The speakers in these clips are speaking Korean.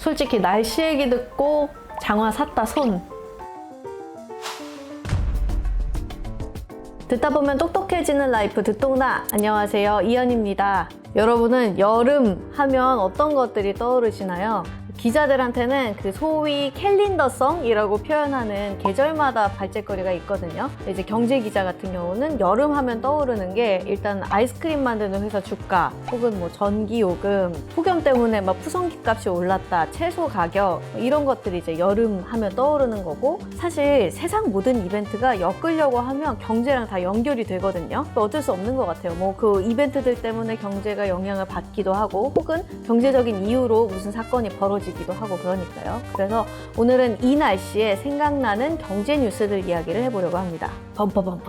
솔직히 날씨 얘기 듣고 장화 샀다 손. 듣다 보면 똑똑해지는 라이프 듣동나. 안녕하세요, 이현입니다. 여러분은 여름 하면 어떤 것들이 떠오르시나요? 기자들한테는 그 소위 캘린더성이라고 표현하는 계절마다 발제거리가 있거든요. 이제 경제 기자 같은 경우는 여름 하면 떠오르는 게 일단 아이스크림 만드는 회사 주가, 혹은 뭐 전기 요금, 폭염 때문에 막 푸성기 값이 올랐다, 채소 가격, 이런 것들이 이제 여름 하면 떠오르는 거고, 사실 세상 모든 이벤트가 엮으려고 하면 경제랑 다 연결이 되거든요. 어쩔 수 없는 것 같아요. 뭐 그 이벤트들 때문에 경제가 영향을 받기도 하고, 혹은 경제적인 이유로 무슨 사건이 벌어지기도 하고 그러니까요. 그래서 오늘은 이 날씨에 생각나는 경제 뉴스들 이야기를 해보려고 합니다. 범퍼.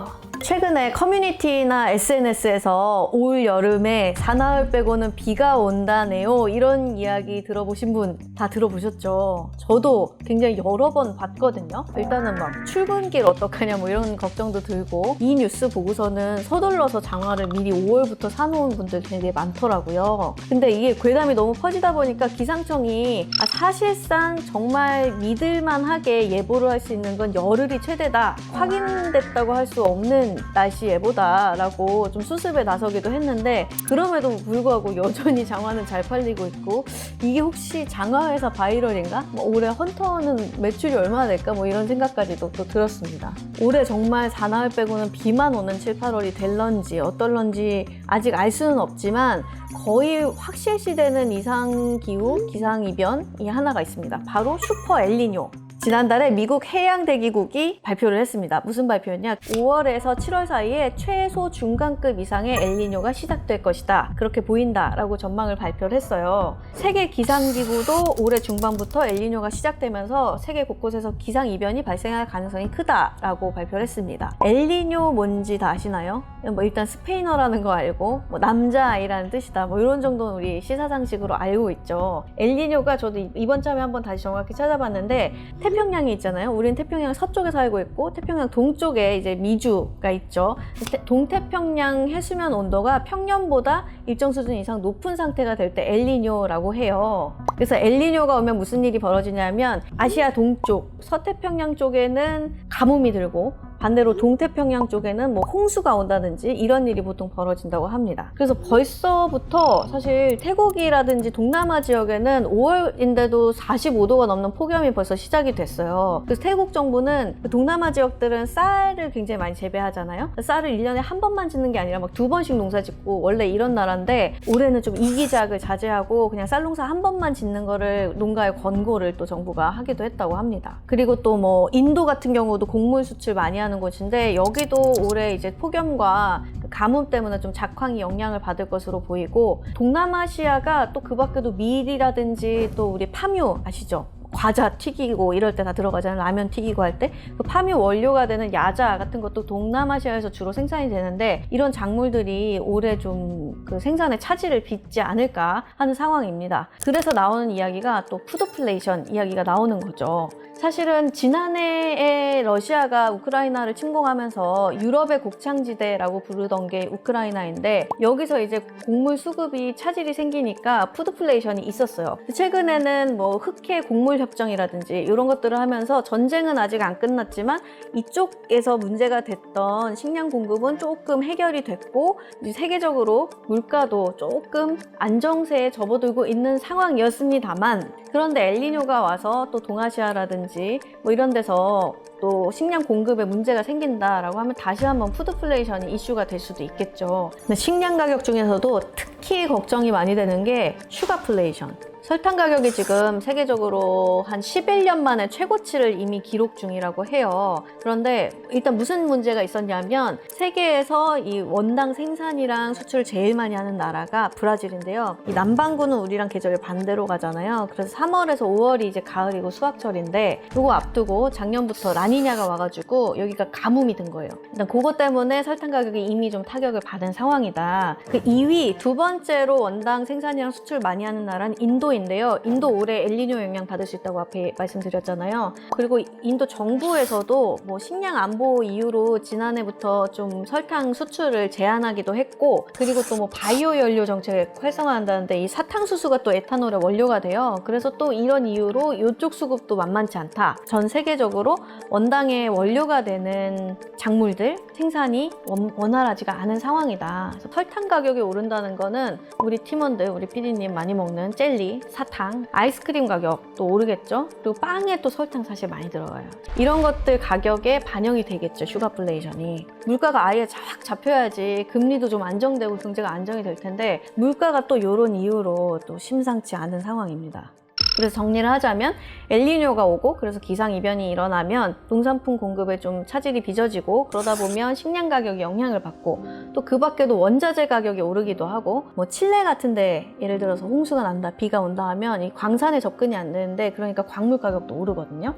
최근에 커뮤니티나 SNS에서 올 여름에 사나흘 빼고는 비가 온다네요, 이런 이야기 들어보신 분 다 들어보셨죠? 저도 굉장히 여러 번 봤거든요. 일단은 막 출근길 어떡하냐 뭐 이런 걱정도 들고, 이 뉴스 보고서는 서둘러서 장화를 미리 5월부터 사놓은 분들 되게 많더라고요. 근데 이게 괴담이 너무 퍼지다 보니까 기상청이 사실상 정말 믿을만하게 예보를 할 수 있는 건 열흘이 최대다, 확인됐다고 할 수 없는 날씨 예보다 라고 좀 수습에 나서기도 했는데, 그럼에도 불구하고 여전히 장화는 잘 팔리고 있고, 이게 혹시 장화회사 바이럴인가? 뭐 올해 헌터는 매출이 얼마나 될까? 뭐 이런 생각까지도 또 들었습니다. 올해 정말 사나흘 빼고는 비만 오는 7, 8월이 될런지 어떨런지 아직 알 수는 없지만, 거의 확실시되는 이상기후, 기상이변이 하나가 있습니다. 바로 슈퍼 엘니뇨. 지난달에 미국 해양대기국이 발표를 했습니다. 무슨 발표였냐? 5월에서 7월 사이에 최소 중간급 이상의 엘니뇨가 시작될 것이다, 그렇게 보인다라고 전망을 발표를 했어요. 세계 기상기구도 올해 중반부터 엘니뇨가 시작되면서 세계 곳곳에서 기상이변이 발생할 가능성이 크다라고 발표를 했습니다. 엘니뇨 뭔지 다 아시나요? 뭐 일단 스페인어라는 거 알고, 뭐 남자아이라는 뜻이다, 뭐 이런 정도는 우리 시사상식으로 알고 있죠. 엘니뇨가 저도 이번 참에 한번 다시 정확히 찾아봤는데, 태평양이 있잖아요. 우리는 태평양 서쪽에 살고 있고, 태평양 동쪽에 이제 미주가 있죠. 동태평양 해수면 온도가 평년보다 일정 수준 이상 높은 상태가 될 때 엘니뇨라고 해요. 그래서 엘니뇨가 오면 무슨 일이 벌어지냐면, 아시아 동쪽, 서태평양 쪽에는 가뭄이 들고, 반대로 동태평양 쪽에는 뭐 홍수가 온다든지 이런 일이 보통 벌어진다고 합니다. 그래서 벌써부터 사실 태국이라든지 동남아 지역에는 5월인데도 45도가 넘는 폭염이 벌써 시작이 됐어요. 그래서 태국 정부는 동남아 지역들은 쌀을 굉장히 많이 재배하잖아요. 쌀을 1년에 한 번만 짓는 게 아니라 막 2번씩 농사 짓고, 원래 이런 나라인데 올해는 좀 이기작을 자제하고 그냥 쌀 농사 한 번만 짓는 거를 농가에 권고를 또 정부가 하기도 했다고 합니다. 그리고 또 뭐 인도 같은 경우도 곡물 수출 많이 하는 곳인데, 여기도 올해 이제 폭염과 가뭄 때문에 좀 작황이 영향을 받을 것으로 보이고, 동남아시아가 또 그 밖에도 밀이라든지 또 우리 파묘 아시죠? 과자 튀기고 이럴 때 다 들어가잖아요. 라면 튀기고 할 때 그 파묘 원료가 되는 야자 같은 것도 동남아시아에서 주로 생산이 되는데, 이런 작물들이 올해 좀 그 생산의 차질을 빚지 않을까 하는 상황입니다. 그래서 나오는 이야기가 또 푸드플레이션 이야기가 나오는 거죠. 사실은 지난해에 러시아가 우크라이나를 침공하면서 유럽의 곡창지대라고 부르던 게 우크라이나인데, 여기서 이제 곡물 수급이 차질이 생기니까 푸드플레이션이 있었어요. 최근에는 뭐 흑해 곡물 협정이라든지 이런 것들을 하면서 전쟁은 아직 안 끝났지만 이쪽에서 문제가 됐던 식량 공급은 조금 해결이 됐고, 세계적으로 물가도 조금 안정세에 접어들고 있는 상황이었습니다만, 그런데 엘니뇨가 와서 또 동아시아라든지 뭐 이런 데서 또 식량 공급에 문제가 생긴다라고 하면 다시 한번 푸드플레이션이 이슈가 될 수도 있겠죠. 근데 식량 가격 중에서도 특히 걱정이 많이 되는 게 슈가플레이션. 설탕 가격이 지금 세계적으로 한 11년 만에 최고치를 이미 기록 중이라고 해요. 그런데 일단 무슨 문제가 있었냐면, 세계에서 이 원당 생산이랑 수출을 제일 많이 하는 나라가 브라질인데요. 이 남반구는 우리랑 계절이 반대로 가잖아요. 그래서 3월에서 5월이 이제 가을이고 수확철인데, 그거 앞두고 작년부터 라니냐가 와가지고 여기가 가뭄이 든 거예요. 일단 그것 때문에 설탕 가격이 이미 좀 타격을 받은 상황이다. 그 2위, 두 번째로 원당 생산이랑 수출 많이 하는 나라는 인도 인도인데요. 인도 올해 엘니뇨 영향 받을 수 있다고 앞에 말씀드렸잖아요. 그리고 인도 정부에서도 뭐 식량 안보 이유로 지난해부터 좀 설탕 수출을 제한하기도 했고, 그리고 또 뭐 바이오 연료 정책 활성화한다는데 이 사탕수수가 또 에탄올의 원료가 돼요. 그래서 또 이런 이유로 이쪽 수급도 만만치 않다. 전 세계적으로 원당의 원료가 되는 작물들 생산이 원활하지가 않은 상황이다. 그래서 설탕 가격이 오른다는 거는 우리 팀원들, 우리 PD님 많이 먹는 젤리, 사탕, 아이스크림 가격도 오르겠죠. 그리고 빵에 또 설탕 사실 많이 들어가요. 이런 것들 가격에 반영이 되겠죠. 슈가플레이션이. 물가가 아예 쫙 잡혀야지 금리도 좀 안정되고 경제가 안정이 될 텐데, 물가가 또 이런 이유로 또 심상치 않은 상황입니다. 그래서 정리를 하자면 엘니뇨가 오고, 그래서 기상이변이 일어나면 농산품 공급에 좀 차질이 빚어지고, 그러다 보면 식량 가격이 영향을 받고, 또 그 밖에도 원자재 가격이 오르기도 하고, 뭐 칠레 같은데 예를 들어서 홍수가 난다, 비가 온다 하면 이 광산에 접근이 안 되는데, 그러니까 광물 가격도 오르거든요.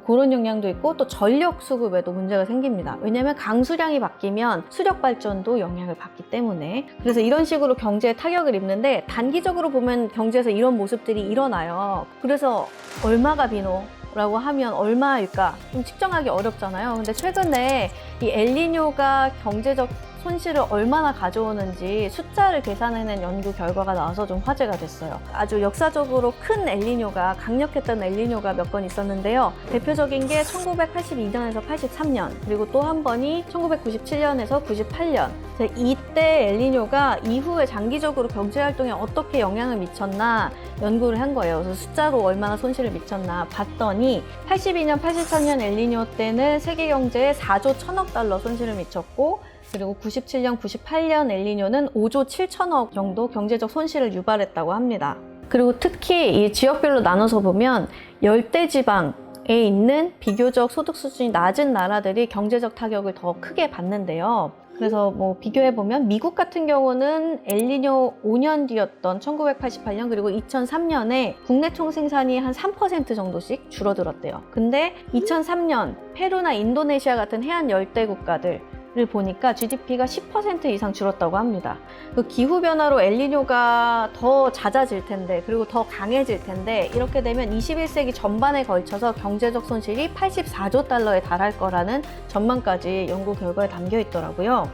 그런 영향도 있고, 또 전력 수급에도 문제가 생깁니다. 왜냐하면 강수량이 바뀌면 수력 발전도 영향을 받기 때문에. 그래서 이런 식으로 경제에 타격을 입는데, 단기적으로 보면 경제에서 이런 모습들이 일어나요. 그래서 얼마가 비노라고 하면 얼마일까 좀 측정하기 어렵잖아요. 근데 최근에 이 엘니뇨가 경제적 손실을 얼마나 가져오는지 숫자를 계산해낸 연구 결과가 나와서 좀 화제가 됐어요. 아주 역사적으로 큰 엘니뇨가, 강력했던 엘니뇨가 몇 번 있었는데요. 대표적인 게 1982년에서 83년, 그리고 또 한 번이 1997년에서 98년. 이때 엘니뇨가 이후에 장기적으로 경제활동에 어떻게 영향을 미쳤나 연구를 한 거예요. 그래서 숫자로 얼마나 손실을 미쳤나 봤더니 82년, 83년 엘니뇨 때는 세계 경제에 4조 1천억 달러 손실을 미쳤고, 그리고 97년, 98년 엘니뇨는 5조 7천억 정도 경제적 손실을 유발했다고 합니다. 그리고 특히 이 지역별로 나눠서 보면 열대지방에 있는 비교적 소득 수준이 낮은 나라들이 경제적 타격을 더 크게 받는데요. 그래서 뭐 비교해보면 미국 같은 경우는 엘니뇨 5년 뒤였던 1988년 그리고 2003년에 국내 총생산이 한 3% 정도씩 줄어들었대요. 근데 2003년 페루나 인도네시아 같은 해안 열대 국가들 를 보니까 GDP가 10% 이상 줄었다고 합니다. 그 기후변화로 엘니뇨가 더 잦아질 텐데, 그리고 더 강해질 텐데, 이렇게 되면 21세기 전반에 걸쳐서 경제적 손실이 84조 달러에 달할 거라는 전망까지 연구 결과에 담겨 있더라고요.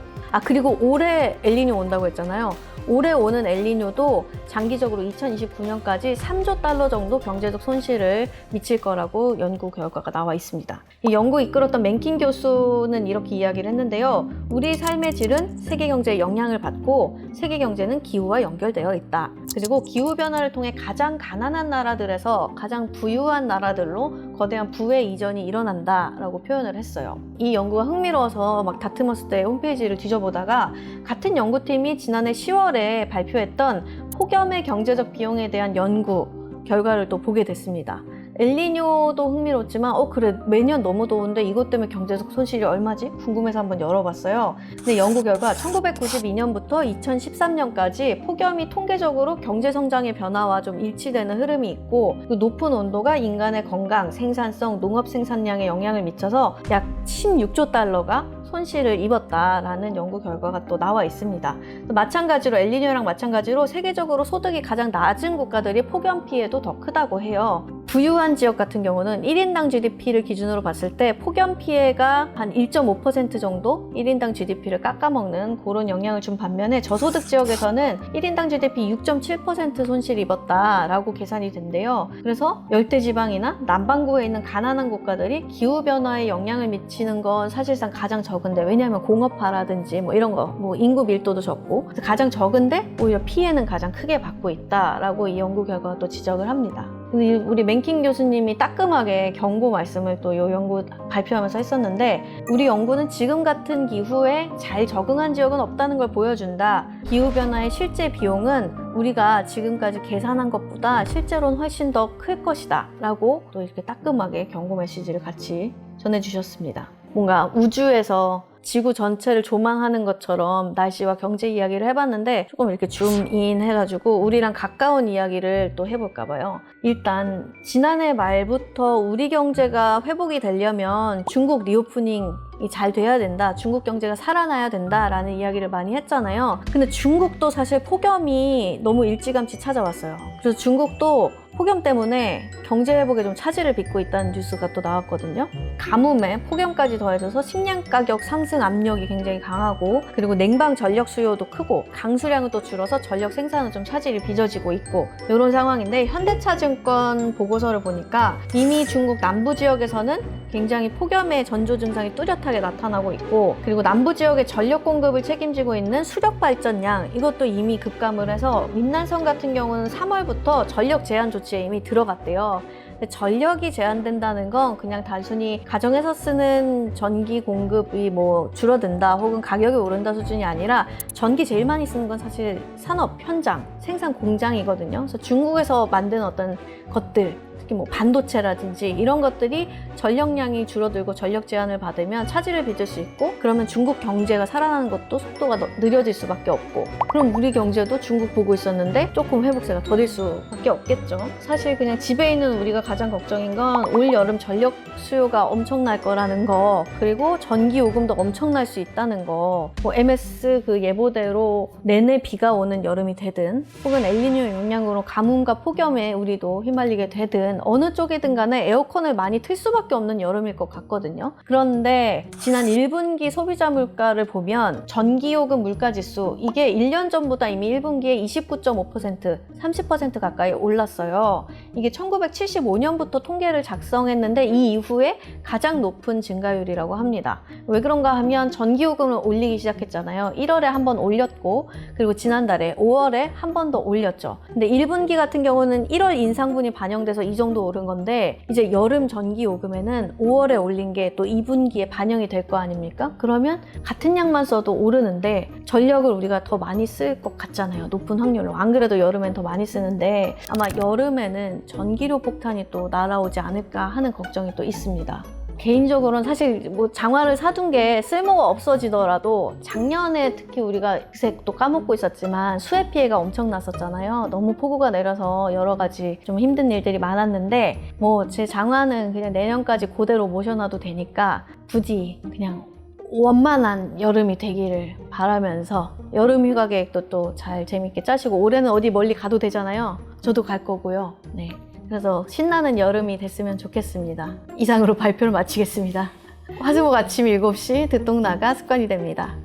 그리고 올해 엘니뇨 온다고 했잖아요. 올해 오는 엘니뇨도 장기적으로 2029년까지 3조 달러 정도 경제적 손실을 미칠 거라고 연구 결과가 나와 있습니다. 이 연구 이끌었던 맨킨 교수는 이렇게 이야기를 했는데요. 우리 삶의 질은 세계 경제에 영향을 받고 세계 경제는 기후와 연결되어 있다. 그리고 기후변화를 통해 가장 가난한 나라들에서 가장 부유한 나라들로 거대한 부의 이전이 일어난다라고 표현을 했어요. 이 연구가 흥미로워서 막 다트머스 대 홈페이지를 뒤져보다가 같은 연구팀이 지난해 10월에 발표했던 폭염의 경제적 비용에 대한 연구 결과를 또 보게 됐습니다. 엘니뇨도 흥미롭지만 그래 매년 너무 더운데 이것 때문에 경제적 손실이 얼마지? 궁금해서 한번 열어봤어요. 근데 연구 결과 1992년부터 2013년까지 폭염이 통계적으로 경제 성장의 변화와 좀 일치되는 흐름이 있고, 높은 온도가 인간의 건강, 생산성, 농업 생산량에 영향을 미쳐서 약 16조 달러가 손실을 입었다라는 연구 결과가 또 나와 있습니다. 마찬가지로 엘니뇨랑 마찬가지로 세계적으로 소득이 가장 낮은 국가들이 폭염 피해도 더 크다고 해요. 부유한 지역 같은 경우는 1인당 GDP를 기준으로 봤을 때 폭염 피해가 한 1.5% 정도 1인당 GDP를 깎아먹는 그런 영향을 준 반면에 저소득 지역에서는 1인당 GDP 6.7% 손실을 입었다라고 계산이 된대요. 그래서 열대지방이나 남반구에 있는 가난한 국가들이 기후변화에 영향을 미치는 건 사실상 가장 적은데, 왜냐하면 공업화라든지 뭐 이런 거, 뭐 인구 밀도도 적고 가장 적은데 오히려 피해는 가장 크게 받고 있다라고 이 연구 결과가 또 지적을 합니다. 우리 맨킨 교수님이 따끔하게 경고 말씀을 또 이 연구 발표하면서 했었는데, 우리 연구는 지금 같은 기후에 잘 적응한 지역은 없다는 걸 보여준다. 기후변화의 실제 비용은 우리가 지금까지 계산한 것보다 실제로는 훨씬 더 클 것이다 라고 또 이렇게 따끔하게 경고 메시지를 같이 전해주셨습니다. 뭔가 우주에서 지구 전체를 조망하는 것처럼 날씨와 경제 이야기를 해봤는데 조금 이렇게 줌인 해가지고 우리랑 가까운 이야기를 또 해볼까 봐요. 일단 지난해 말부터 우리 경제가 회복이 되려면 중국 리오프닝이 잘 돼야 된다, 중국 경제가 살아나야 된다라는 이야기를 많이 했잖아요. 근데 중국도 사실 폭염이 너무 일찌감치 찾아왔어요. 그래서 중국도 폭염 때문에 경제 회복에 좀 차질을 빚고 있다는 뉴스가 또 나왔거든요. 가뭄에 폭염까지 더해져서 식량 가격 상승 압력이 굉장히 강하고, 그리고 냉방 전력 수요도 크고 강수량은 또 줄어서 전력 생산은 좀 차질이 빚어지고 있고, 이런 상황인데 현대차증권 보고서를 보니까 이미 중국 남부 지역에서는 굉장히 폭염의 전조 증상이 뚜렷하게 나타나고 있고, 그리고 남부 지역의 전력 공급을 책임지고 있는 수력 발전량, 이것도 이미 급감을 해서 민난성 같은 경우는 3월부터 전력 제한 조치에 이미 들어갔대요. 근데 전력이 제한된다는 건 그냥 단순히 가정에서 쓰는 전기 공급이 뭐 줄어든다 혹은 가격이 오른다 수준이 아니라, 전기 제일 많이 쓰는 건 사실 산업 현장, 생산 공장이거든요. 그래서 중국에서 만든 어떤 것들, 특히 뭐 반도체라든지 이런 것들이 전력량이 줄어들고 전력 제한을 받으면 차질을 빚을 수 있고, 그러면 중국 경제가 살아나는 것도 속도가 느려질 수밖에 없고, 그럼 우리 경제도 중국 보고 있었는데 조금 회복세가 더딜 수밖에 없겠죠. 사실 그냥 집에 있는 우리가 가장 걱정인 건 올 여름 전력 수요가 엄청날 거라는 거, 그리고 전기 요금도 엄청날 수 있다는 거, 뭐 MS 그 예보대로 내내 비가 오는 여름이 되든 혹은 엘니뇨 영향으로 가뭄과 폭염에 우리도 휘말리게 되든 어느 쪽이든 간에 에어컨을 많이 틀 수밖에 없는 여름일 것 같거든요. 그런데 지난 1분기 소비자 물가를 보면 전기요금 물가지수, 이게 1년 전보다 이미 1분기에 29.5%, 30% 가까이 올랐어요. 이게 1975년부터 통계를 작성했는데 이 이후에 가장 높은 증가율이라고 합니다. 왜 그런가 하면 전기요금을 올리기 시작했잖아요. 1월에 한 번 올렸고, 그리고 지난달에 5월에 한 번 더 올렸죠. 근데 1분기 같은 경우는 1월 인상분이 반영돼서 이 정도 오른 건데, 이제 여름 전기요금에는 5월에 올린 게 또 2분기에 반영이 될 거 아닙니까? 그러면 같은 양만 써도 오르는데 전력을 우리가 더 많이 쓸 것 같잖아요. 높은 확률로. 안 그래도 여름엔 더 많이 쓰는데 아마 여름에는 전기료 폭탄이 또 날아오지 않을까 하는 걱정이 또 있습니다. 개인적으로는 사실 뭐 장화를 사둔 게 쓸모가 없어지더라도, 작년에 특히 우리가 그새 또 까먹고 있었지만 수해 피해가 엄청 났었잖아요. 너무 폭우가 내려서 여러 가지 좀 힘든 일들이 많았는데, 뭐 제 장화는 그냥 내년까지 그대로 모셔놔도 되니까 부디 그냥 원만한 여름이 되기를 바라면서, 여름 휴가 계획도 또 잘 재밌게 짜시고, 올해는 어디 멀리 가도 되잖아요. 저도 갈 거고요. 네. 그래서 신나는 여름이 됐으면 좋겠습니다. 이상으로 발표를 마치겠습니다. 화수목 아침 7시 듣동나가 습관이 됩니다.